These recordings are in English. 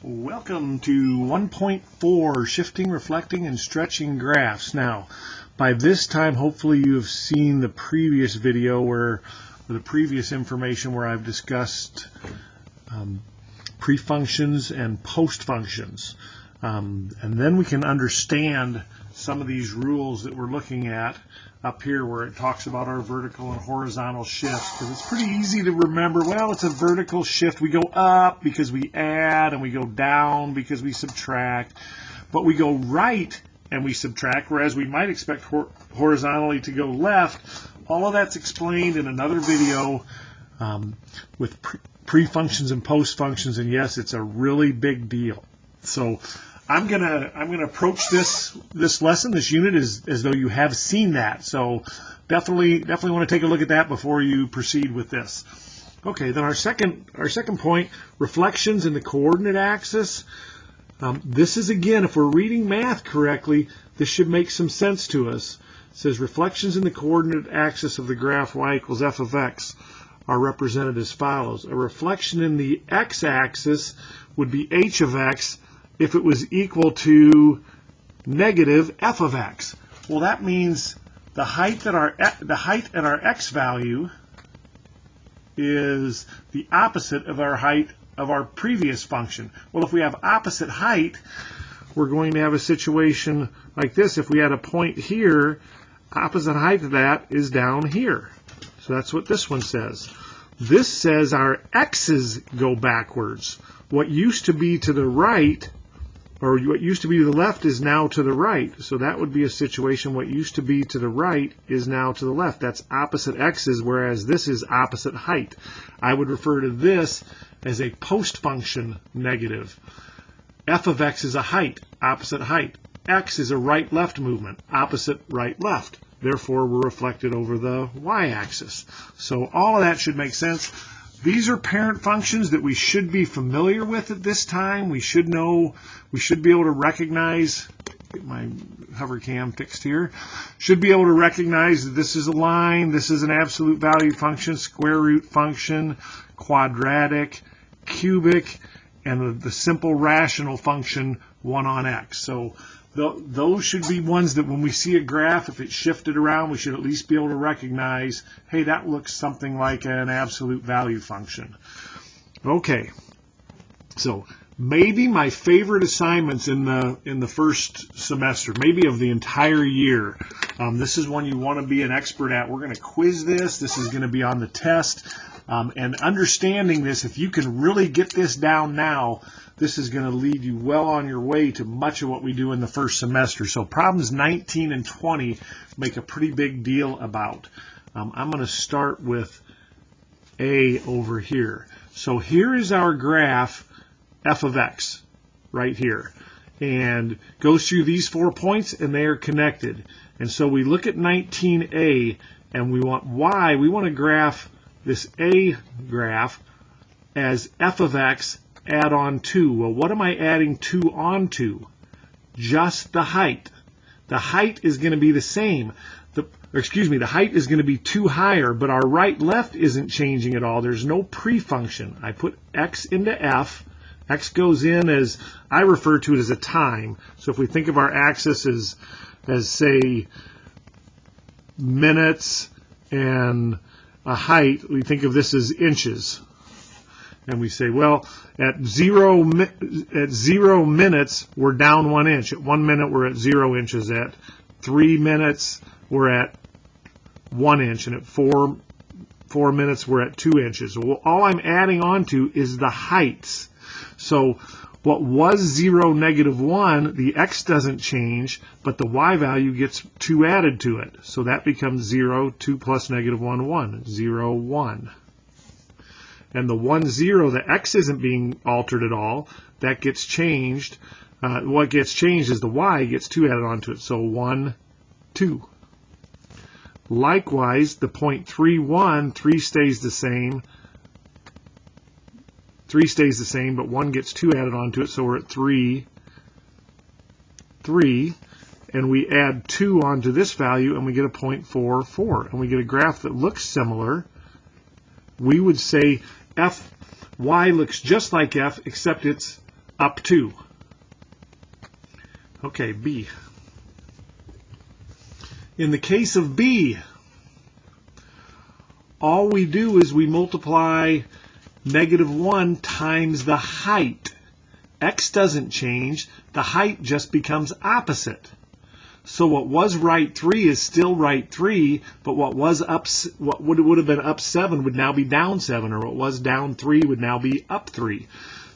Welcome to 1.4, Shifting, Reflecting, and Stretching Graphs. Now, by this time, hopefully you have seen the previous video or the previous information where I've discussed pre-functions and post-functions. And then we can understand some of these rules that we're looking at up here where it talks about our vertical and horizontal shifts, because it's pretty easy to remember, well, it's a vertical shift. We go up because we add, and we go down because we subtract, but we go right and we subtract, whereas we might expect horizontally to go left. All of that's explained in another video with pre-functions and post-functions, and yes, it's a really big deal. So I'm gonna approach this lesson, this unit, as though you have seen that. So definitely want to take a look at that before you proceed with this. Okay, then our second point, reflections in the coordinate axis. This is, again, if we're reading math correctly, this should make some sense to us. It says reflections in the coordinate axis of the graph y equals f of x are represented as follows. A reflection in the x-axis would be h of x if it was equal to negative f of x. Well, that means the height at our x value is the opposite of our height of our previous function. Well, if we have opposite height, we're going to have a situation like this. If we had a point here, opposite height of that is down here. So that's what this one says. This says our x's go backwards. What used to be to the right, or what used to be to the left, is now to the right. So that would be a situation, what used to be to the right is now to the left. That's opposite x's, whereas this is opposite height. I would refer to this as a post-function negative. F of x is a height, opposite height. X is a right-left movement, opposite right-left. Therefore, we're reflected over the y-axis. So all of that should make sense. These are parent functions that we should be familiar with at this time. We should know, we should be able to recognize, get my hover cam fixed here, should be able to recognize that this is a line, this is an absolute value function, square root function, quadratic, cubic, and the simple rational function 1 on x. So those should be ones that when we see a graph, if it's shifted around, we should at least be able to recognize, hey, that looks something like an absolute value function. Okay, so maybe my favorite assignments in the first semester, maybe of the entire year. This is one you want to be an expert at. We're going to quiz this. This is going to be on the test. And understanding this, if you can really get this down now, this is going to lead you well on your way to much of what we do in the first semester. So problems 19 and 20 make a pretty big deal about. I'm going to start with A over here. So here is our graph f of x right here, and goes through these 4 points, and they are connected. And so we look at 19a, and we want y. We want to graph this a graph as f of x add on 2. Well, what am I adding 2 onto? Just the height. The height is going to be the same. The height is going to be 2 higher, but our right-left isn't changing at all. There's no pre-function. I put x into f. X goes in as, I refer to it as a time. So if we think of our axis as say, minutes and a height, we think of this as inches. And we say, well, at 0 minutes, we're down 1 inch. At 1 minute, we're at 0 inches. At 3 minutes, we're at 1 inch. And at 4 minutes, we're at 2 inches. Well, all I'm adding on to is the heights. So what was 0, negative 1, the x doesn't change, but the y value gets 2 added to it. So that becomes 0, 2 plus negative 1, 1, 0, 1. And the 1, 0, the x isn't being altered at all. That gets changed. What gets changed is the y gets 2 added onto it. So 1, 2. Likewise, the point 3, 1, 3 stays the same. 3 stays the same, but 1 gets 2 added onto it. So we're at 3, 3. And we add 2 onto this value, and we get a 0.44. And we get a graph that looks similar. We would say y looks just like f, except it's up 2. Okay, B. In the case of B, all we do is we multiply -1 times the height. X doesn't change. The height just becomes opposite. So what was right 3 is still right 3, but what would have been up 7 would now be down 7, or what was down 3 would now be up 3.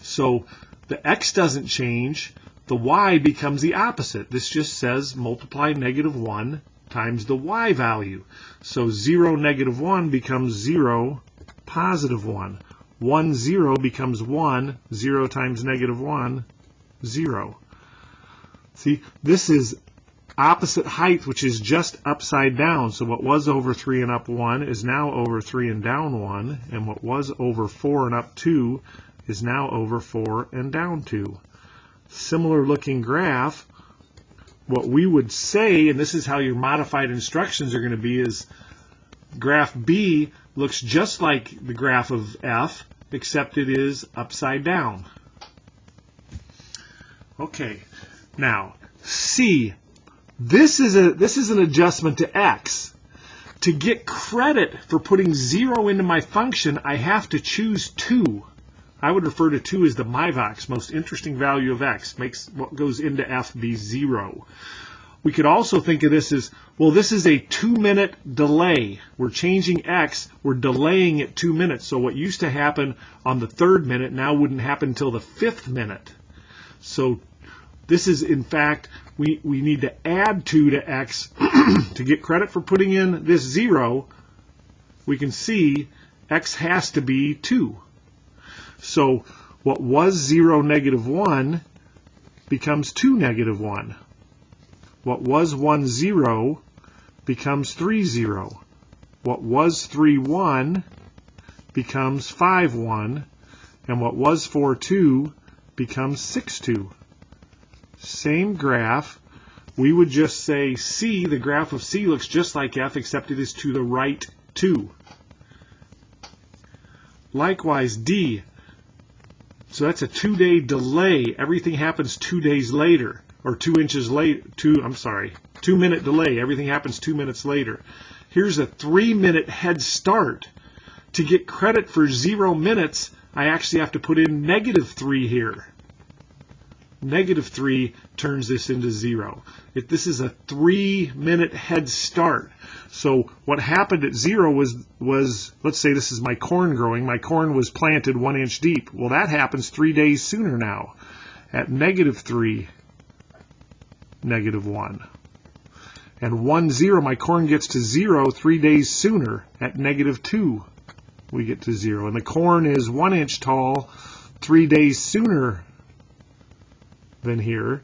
So the X doesn't change. The Y becomes the opposite. This just says multiply -1 times the Y value. So 0, -1 becomes 0, +1. 1, 0 becomes 1. 0 times -1, 0. See, this is opposite height, which is just upside down. So what was over 3 and up 1 is now over 3 and down 1. And what was over 4 and up 2 is now over 4 and down 2. Similar looking graph. What we would say, and this is how your modified instructions are going to be, is graph B looks just like the graph of F, except it is upside down. Okay, now C. This is an adjustment to X. To get credit for putting 0 into my function, I have to choose 2. I would refer to 2 as the MIVOX, most interesting value of X. Makes what goes into F be 0. We could also think of this as, well, this is a 2-minute delay. We're changing X, we're delaying it 2 minutes. So what used to happen on the 3rd minute now wouldn't happen until the 5th minute. So this is, in fact, we need to add 2 to X to get credit for putting in this 0. We can see X has to be 2. So what was 0, -1 becomes 2, -1. What was 1, 0 becomes 3, 0. What was 3, 1 becomes 5, 1. And what was 4, 2 becomes 6, 2. Same graph. We would just say C, the graph of C looks just like F, except it is to the right 2. Likewise, D. So that's a 2-day delay. Everything happens 2 days later, or 2 inches late. 2-minute delay. Everything happens 2 minutes later. Here's a 3-minute head start. To get credit for 0 minutes, I actually have to put in -3 here. -3 turns this into 0. This is a 3-minute head start. So what happened at 0 was, let's say this is my corn growing. My corn was planted 1 inch deep. Well, that happens 3 days sooner now. At -3, -1. And 1, 0, my corn gets to 0 3 days sooner. At -2, we get to 0. And the corn is 1 inch tall 3 days sooner than here.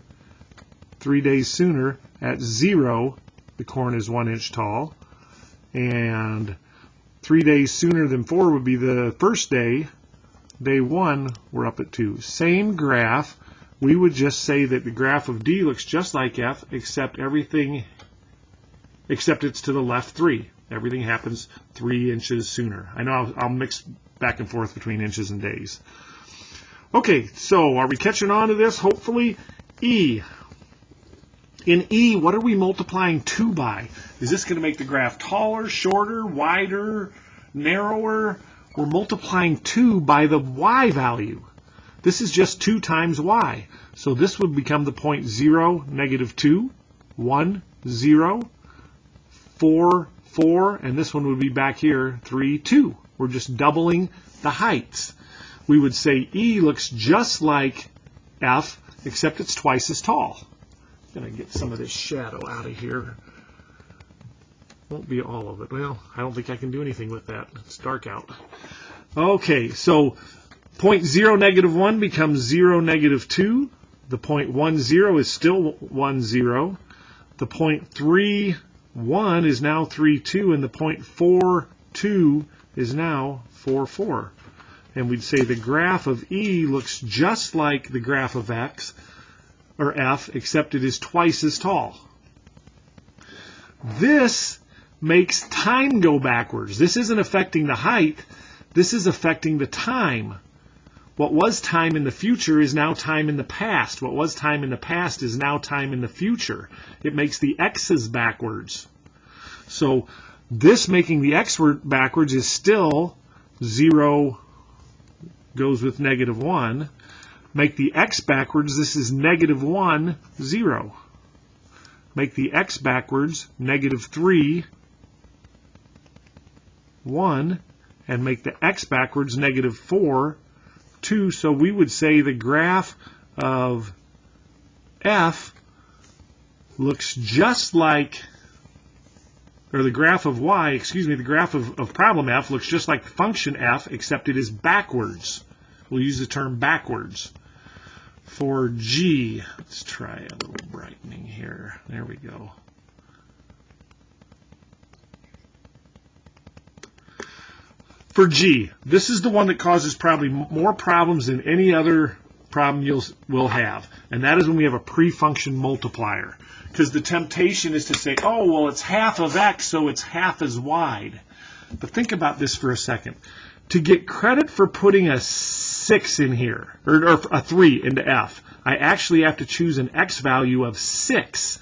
3 days sooner. At 0, the corn is 1 inch tall. And 3 days sooner than 4 would be the first day. Day 1, we're up at 2. Same graph. We would just say that the graph of D looks just like F, except it's to the left 3. Everything happens 3 inches sooner. I know I'll mix back and forth between inches and days. Okay, so are we catching on to this? Hopefully. E. In E, what are we multiplying 2 by? Is this going to make the graph taller, shorter, wider, narrower? We're multiplying 2 by the Y value. This is just 2 times Y. So this would become the point 0, -2, 1, 0, 4, 4, and this one would be back here, 3, 2. We're just doubling the heights. We would say E looks just like F, except it's twice as tall. I'm going to get some of this shadow out of here. Won't be all of it. Well, I don't think I can do anything with that. It's dark out. Okay, so point 0, -1 becomes 0, -2. The point 1, 0 is still 1, 0. The point 3, 1 is now 3, 2, and the point 4, 2 is now 4, 4. And we'd say the graph of E looks just like the graph of X, or F, except it is twice as tall. This makes time go backwards. This isn't affecting the height. This is affecting the time. What was time in the future is now time in the past. What was time in the past is now time in the future. It makes the x's backwards. So this making the x backwards is still 0 goes with -1. Make the x backwards, this is -1, 0. Make the x backwards, -3, 1. And make the x backwards, -4, 2. So we would say the graph of f looks just like, or the graph of y, excuse me, the graph of problem f looks just like the function f, except it is backwards. We'll use the term backwards. For g, let's try a little brightening here. There we go. For g, this is the one that causes probably more problems than any other problem we'll have, and that is when we have a pre-function multiplier. Because the temptation is to say, oh, well, it's half of x, so it's half as wide. But think about this for a second. To get credit for putting a 6 in here, or a 3 into f, I actually have to choose an x value of 6.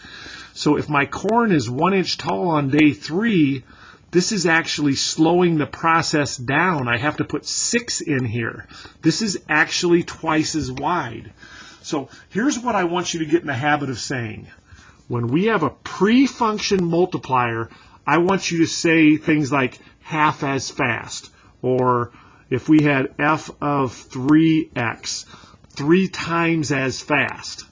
So if my corn is 1 inch tall on day 3, this is actually slowing the process down. I have to put 6 in here. This is actually twice as wide. So here's what I want you to get in the habit of saying. When we have a pre-function multiplier, I want you to say things like half as fast. Or if we had f of 3x, 3 times as fast.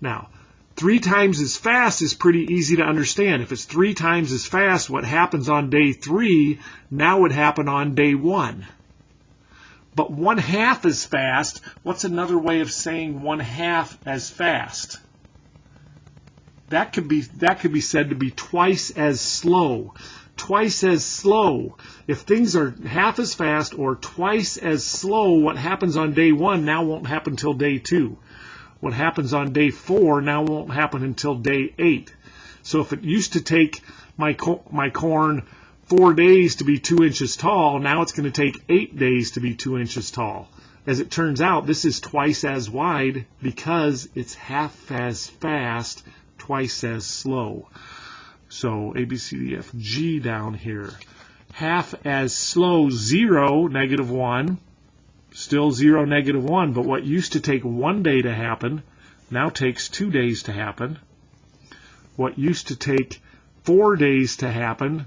Now, 3 times as fast is pretty easy to understand. If it's 3 times as fast, what happens on day 3 now would happen on day 1. But 1/2 as fast, what's another way of saying 1/2 as fast? That could be said to be twice as slow. Twice as slow. If things are half as fast or twice as slow, what happens on day 1 now won't happen until day 2. What happens on day 4 now won't happen until day 8. So if it used to take my corn 4 days to be 2 inches tall, now it's going to take 8 days to be 2 inches tall. As it turns out, this is twice as wide because it's half as fast, twice as slow. So A, B, C, D, F, G down here. Half as slow, 0, -1. Still 0, -1. But what used to take 1 day to happen now takes 2 days to happen. What used to take 4 days to happen,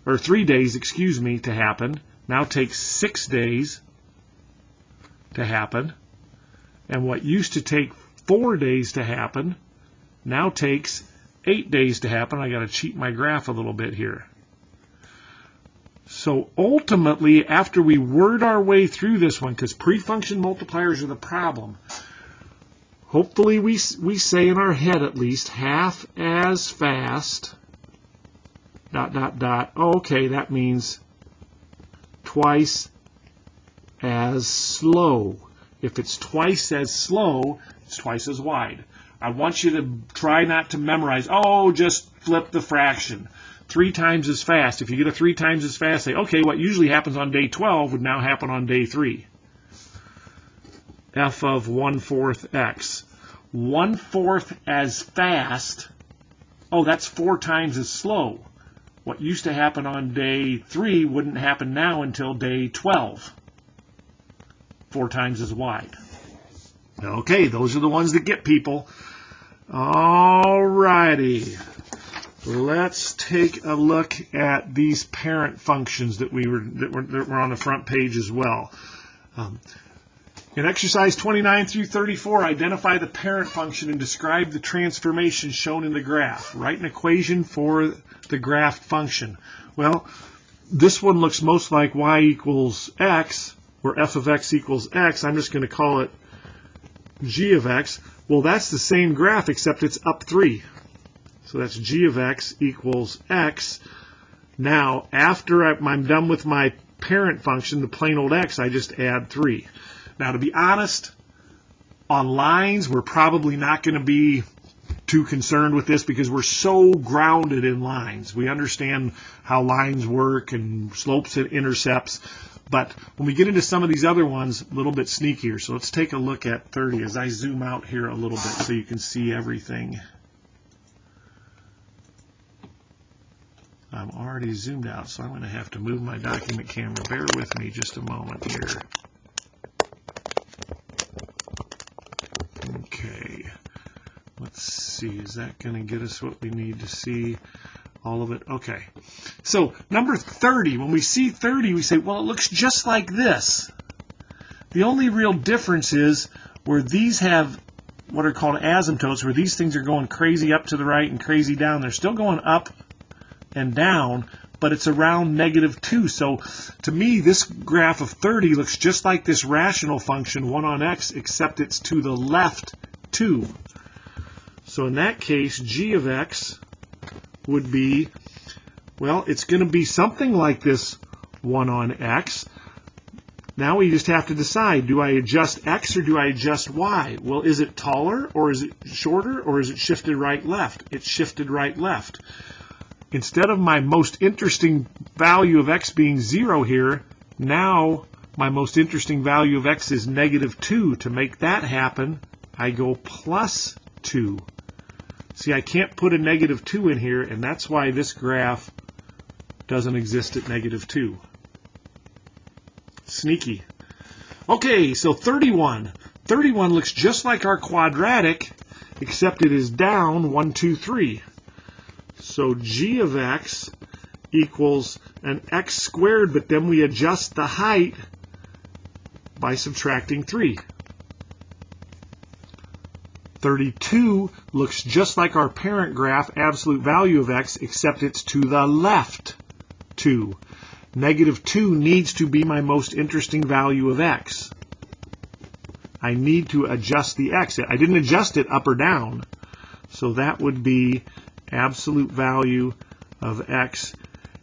or 3 days, excuse me, to happen, now takes 6 days to happen. And what used to take 4 days to happen now takes 8 days to happen. I got to cheat my graph a little bit here. So ultimately, after we word our way through this one, because pre-function multipliers are the problem, hopefully we say in our head at least half as fast, ... Oh, okay, that means twice as slow. If it's twice as slow, it's twice as wide. I want you to try not to memorize, oh, just flip the fraction. 3 times as fast. If you get a 3 times as fast, say, okay, what usually happens on day 12 would now happen on day 3. F of 1/4 x. 1/4 as fast, oh, that's 4 times as slow. What used to happen on day 3 wouldn't happen now until day 12. 4 times as wide. Okay, those are the ones that get people. All righty. Let's take a look at these parent functions that were on the front page as well. In exercise 29 through 34, identify the parent function and describe the transformation shown in the graph. Write an equation for the graph function. Well, this one looks most like y equals x, where f of x equals x. I'm just going to call it g of x. Well, that's the same graph except it's up 3. So that's g of x equals x. Now, after I'm done with my parent function, the plain old x, I just add 3. Now, to be honest, on lines, we're probably not going to be too concerned with this because we're so grounded in lines. We understand how lines work and slopes and intercepts. But when we get into some of these other ones, a little bit sneakier. So let's take a look at 30 as I zoom out here a little bit so you can see everything. I'm already zoomed out, so I'm going to have to move my document camera. Bear with me just a moment here. Okay. Let's see. Is that going to get us what we need to see? All of it? Okay. So number 30, when we see 30, we say, well, it looks just like this. The only real difference is where these have what are called asymptotes, where these things are going crazy up to the right and crazy down. They're still going up and down, but it's around -2. So to me, this graph of 30 looks just like this rational function 1 on x, except it's to the left 2. So in that case, g of x would be, well, it's going to be something like this 1 on x. Now we just have to decide, do I adjust x or do I adjust y? Well, is it taller or is it shorter or is it shifted right left? It's shifted right left. Instead of my most interesting value of x being 0 here, now my most interesting value of x is -2. To make that happen, I go +2. See, I can't put a -2 in here, and that's why this graph doesn't exist at -2. Sneaky. Okay, so 31. 31 looks just like our quadratic, except it is down 1, 2, 3. So g of x equals an x squared, but then we adjust the height by subtracting 3. 32 looks just like our parent graph, absolute value of x, except it's to the left 2. -2 needs to be my most interesting value of x. I need to adjust the x. I didn't adjust it up or down, so that would be absolute value of x.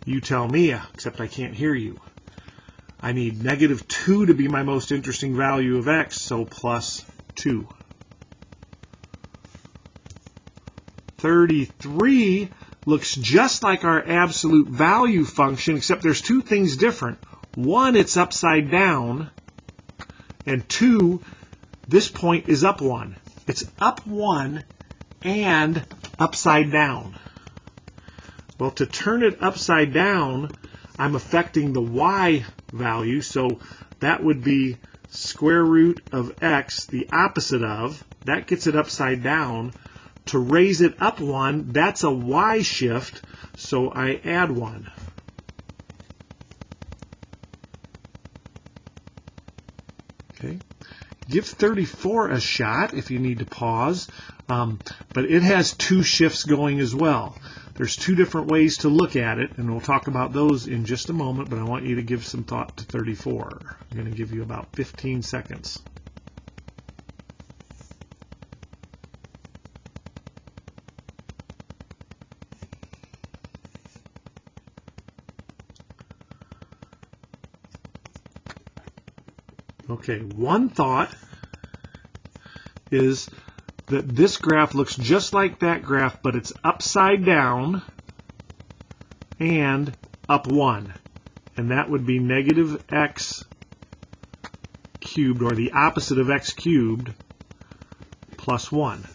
You tell me, except I can't hear you. I need -2 to be my most interesting value of x, so +2. 33 looks just like our absolute value function, except there's two things different. One, it's upside down, and two, this point is up 1. It's up 1 and upside down. Well, to turn it upside down, I'm affecting the y value, so that would be square root of x, the opposite of. That gets it upside down. To raise it up 1, that's a y shift, so I add 1. Okay. Give 34 a shot if you need to pause, but it has 2 shifts going as well. There's 2 different ways to look at it, and we'll talk about those in just a moment, but I want you to give some thought to 34. I'm going to give you about 15 seconds. Okay, one thought is that this graph looks just like that graph, but it's upside down and up 1. And that would be -x cubed, or the opposite of x cubed, plus 1.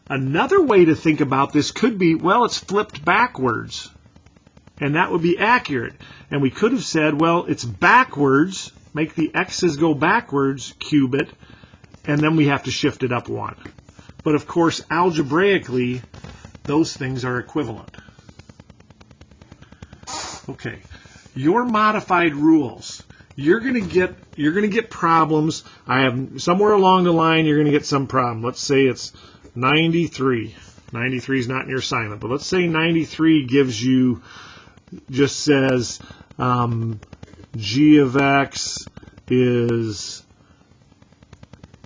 Another way to think about this could be, well, it's flipped backwards. And that would be accurate. And we could have said, well, it's backwards. Make the x's go backwards, cube it, and then we have to shift it up 1. But of course, algebraically, those things are equivalent. Okay, your modified rules. You're going to get problems. I have somewhere along the line you're going to get some problem. Let's say it's 93. 93 is not in your assignment, but let's say 93 gives you, just says g of x is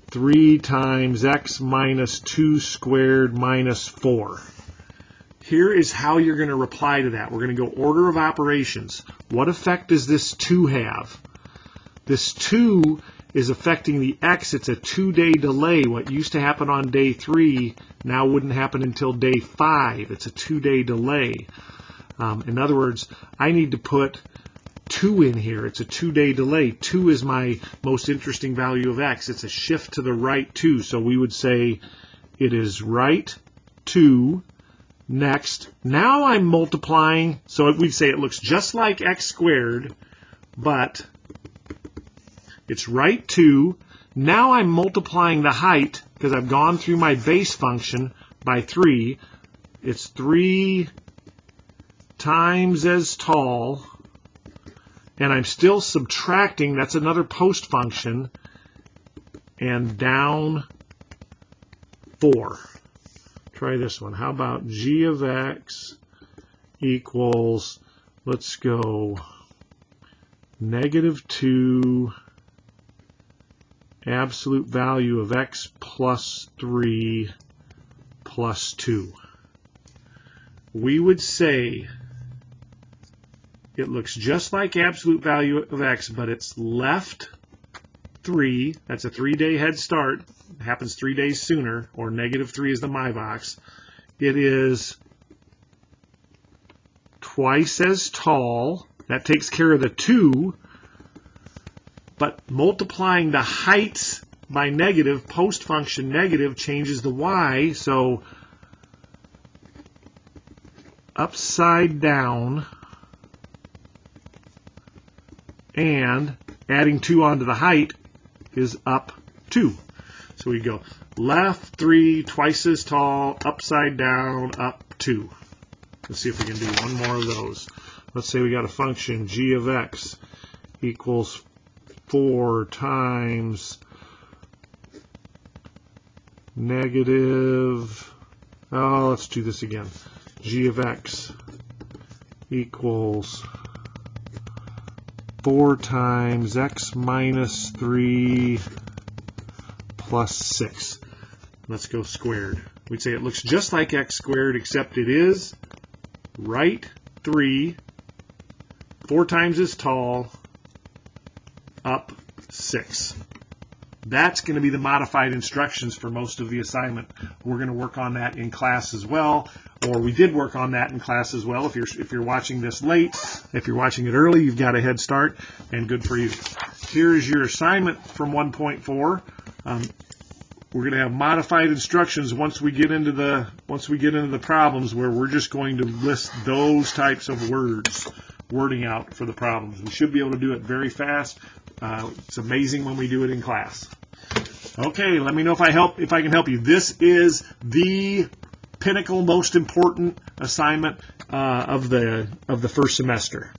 3 times x minus 2 squared minus 4. Here is how you're going to reply to that. We're going to go order of operations. What effect does this 2 have? This 2 is affecting the x. It's a 2-day delay. What used to happen on day 3 now wouldn't happen until day 5. It's a 2-day delay. In other words, I need to put 2 in here. It's a 2-day delay. 2 is my most interesting value of x. It's a shift to the right 2. So we would say it is right 2. Next, now I'm multiplying, so we'd say it looks just like x squared, but it's right 2. Now I'm multiplying the height, because I've gone through my base function, by 3. It's 3 times as tall, and I'm still subtracting, that's another post function, and down 4. Try this one. How about g of x equals, let's go, -2 absolute value of x plus 3 plus 2. We would say it looks just like absolute value of x, but it's left 3. That's a 3-day head start. It happens 3 days sooner, or -3 is the my box. It is twice as tall. That takes care of the 2. But multiplying the heights by negative, post function negative, changes the y. So upside down and adding 2 onto the height is up 2. So we go left 3, twice as tall, upside down, up 2. Let's see if we can do one more of those. Let's say we got a function g of x equals 4 times negative, let's do this again. G of x equals 4 times x minus 3 plus 6. Let's go squared. We'd say it looks just like x squared, except it is right 3, 4 times as tall, up 6. That's going to be the modified instructions for most of the assignment. We're going to work on that in class as well, or we did work on that in class as well. If you're watching this late, if you're watching it early, you've got a head start, and good for you. Here's your assignment from 1.4. We're going to have modified instructions once we get into the problems, where we're just going to list those types of wording out for the problems. We should be able to do it very fast. It's amazing when we do it in class. Okay, let me know if I can help you. This is the pinnacle, most important assignment of the first semester.